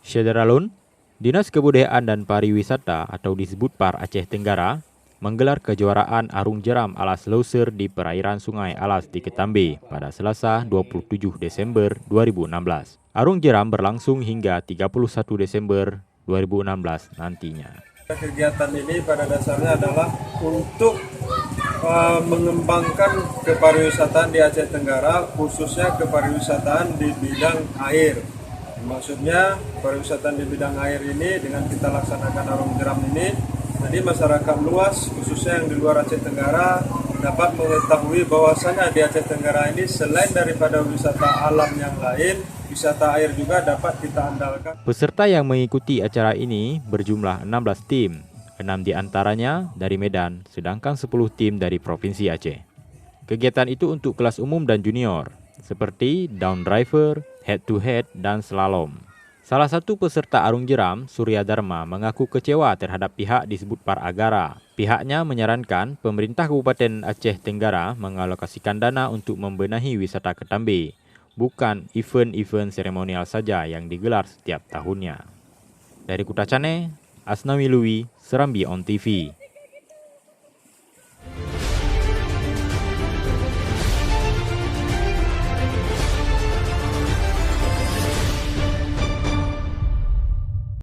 Syederalun, Dinas Kebudayaan dan Pariwisata atau disebut PAR Aceh Tenggara menggelar kejuaraan arung jeram alas loser di perairan Sungai Alas di Ketambe pada Selasa 27 Desember 2016. Arung jeram berlangsung hingga 31 Desember 2016 nantinya. Kegiatan ini pada dasarnya adalah untuk mengembangkan kepariwisataan di Aceh Tenggara, khususnya kepariwisataan di bidang air. Maksudnya pariwisata di bidang air ini dengan kita laksanakan arung jeram ini, jadi masyarakat luas khususnya yang di luar Aceh Tenggara dapat mengetahui bahwasanya di Aceh Tenggara ini selain daripada wisata alam yang lain, wisata air juga dapat kita andalkan. Peserta yang mengikuti acara ini berjumlah 16 tim, 6 diantaranya dari Medan, sedangkan 10 tim dari Provinsi Aceh. Kegiatan itu untuk kelas umum dan junior, seperti downriver, head-to-head, dan slalom. Salah satu peserta arung jeram, Surya Dharma, mengaku kecewa terhadap pihak disebut PAR Agara. Pihaknya menyarankan pemerintah Kabupaten Aceh Tenggara mengalokasikan dana untuk membenahi wisata Ketambe, bukan event-event seremonial saja yang digelar setiap tahunnya. Dari Kutacane, Asnawi Lui, Serambi On TV.